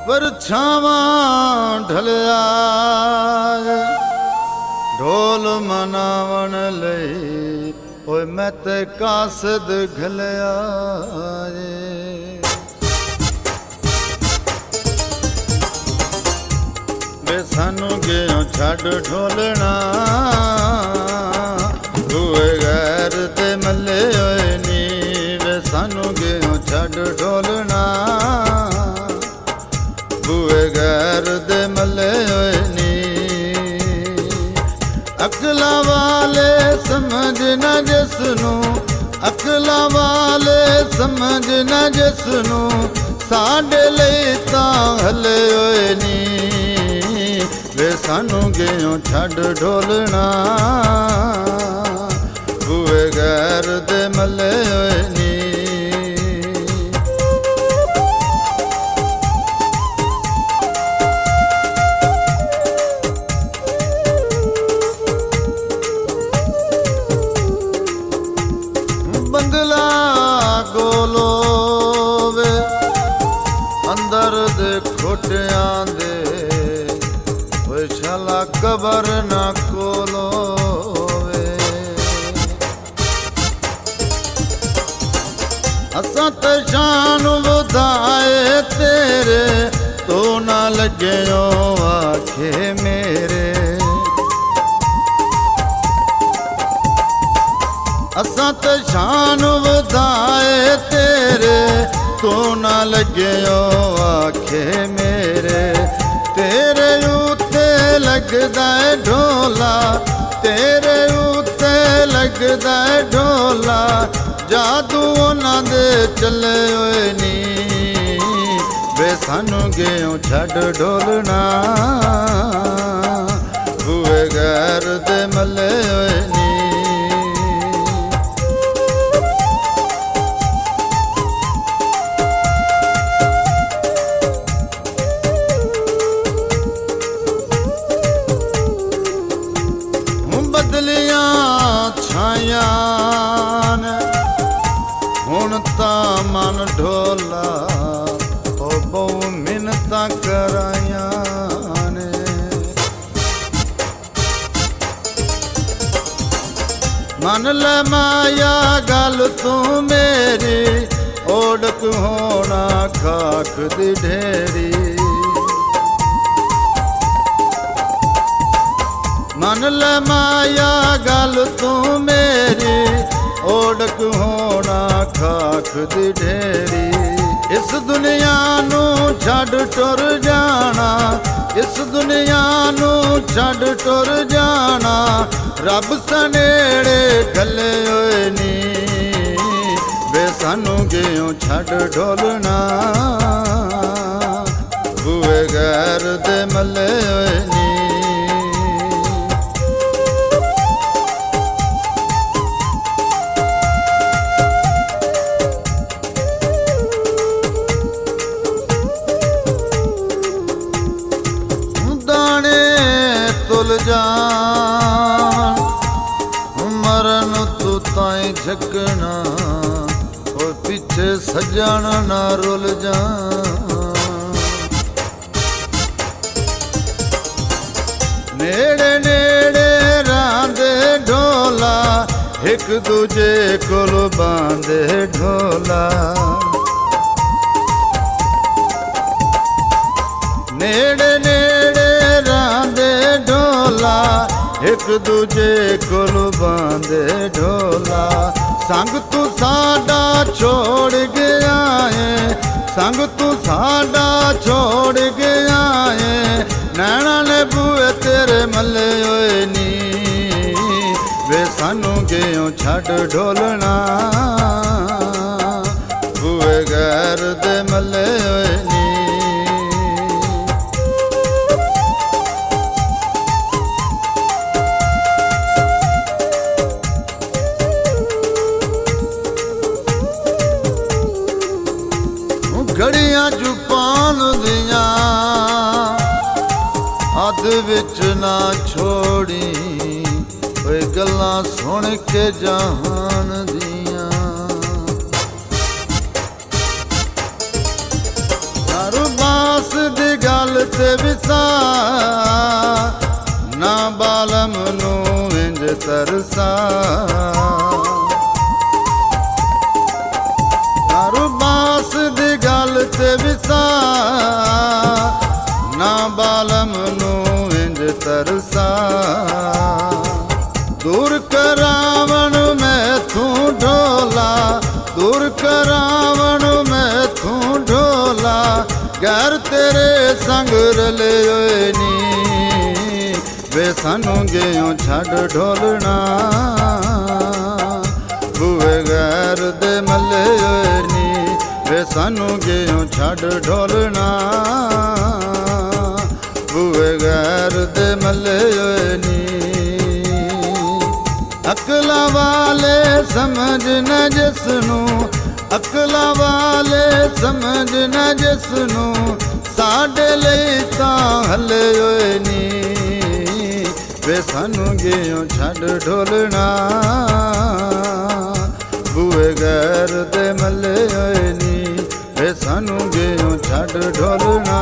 परछावां ढलिया ढोल मनावन लई ओए मैं ते कासद घलिया वे सानू गयो छड़ ढोलना हुए गैर ते मले होए नी वे सानू गयो छड़ ढोलना हुए गैर दे मले होए नी अकला वाले समझ न जिसनू अकला वाले समझ न जिसनू साडे लई तां हले होए नी वे सानू गयो छड़ ढोलना हुए गैर दे मले होए नी बंगला गोलो वे अंदर दे खोटियां दे शाला कबर ना कोलो वे असां ते शान वधाए तेरे तो ना लग्यो आखे मेरे असां ते शान वधाए तेरे तो ना लग्यो आखे मेरे तेरे उत्ते लगदा है ढोला तेरे उत्ते लगदा है ढोला जादू उन्हां दे चले होए नी वे सानू गयो छड़ ढोलना हुए गैर दे मले होए नी बदलियां छाया हुण तां मन ढोला ओ बहु मिन्नतां कराया ने मन ले माया गल तू मेरी ओढ़क होना खाक दी ढेरी मन ले माया गल तू मेरी ओढ़क होना खाक दी ढेरी इस दुनिया नू छड़ टुर जाना इस दुनिया नू छड़ टुर जाना रब सनेड़े गले होए नी वे सानू गयो छड़ ढोलना हुए गैर दे मले होए नी तुल जान मरन तू ताई झकना और पीछे सजन ना रुल जान नेड़े नेड़े रांदे ढोला एक दूजे कोल बांधे ढोला नेड़े नेड़े रांदे ढोला एक दूजे कोल बांधे ढोला संग तू साडा छोड़ गया है संग तू साडा छोड़ गया है नैना ने बुए तेरे मले होए नी वे सानू गयो छड़ ढोलना बुए गैर दे मले होए नी घड़ियां जुपान दिया हद विच ना छोड़ी ओए गल्लां सुन के जहान दिया दारू बास दे ਤੇ ਵਿਸਾ ਨਾ ਬਾਲਮ ਨੂੰ ਇੰਜ ਤਰਸਾ ਬਾਸ ਦੀ ਗੱਲ ਤੇ ਵਿਸਾ ਨਾ ਬਾਲਮ ਨੂੰ ਇੰਜ ਤਰਸਾ ਦੂਰ ਕਰਾਵਣ ਮੈਥੋਂ ਢੋਲਾ ਦੂਰ ਕਰਾਵਣ ਮੈਥੋਂ ਢੋਲਾ ਘਰ ਤੇਰੇ ਸੰਗ ਰਲੇ ਹੋਏ ਨੀ ਵੇ ਸਾਨੂੰ ਗਿਓ ਛੱਡ ਢੋਲਣਾ ਬੂਏ ਘਰ ਦੇ ਮੱਲੇ ਹੋਏ ਨੀ ਵੇ ਸਾਨੂੰ ਗਿਓ ਛੱਡ ਢੋਲਣਾ ਬੂਏ ਘਰ ਦੇ ਮੱਲੇ ਹੋਏ ਨੀ ਅਕਲਾਂ ਵਾਲੇ ਸਮਝ ਨਾ ਜਿਸ ਨੂੰ ਅਕਲਾਂ ਵਾਲੇ ਸਮਝ ਨਾ ਜਿਸ ਨੂੰ ਸਾਡੇ ਲਈ ਤਾਂ ਹੱਲੇ ਹੋਏ ਨੀ ਵੇ ਸਾਨੂੰ ਗਿਓ ਛੱਡ ਢੋਲਣਾ ਬੂਏ ਘਰ ਦੇ ਮੱਲੇ ਹੋਏ ਨੀ ਵੇ ਸਾਨੂੰ ਗਿਓ ਛੱਡ ਢੋਲਣਾ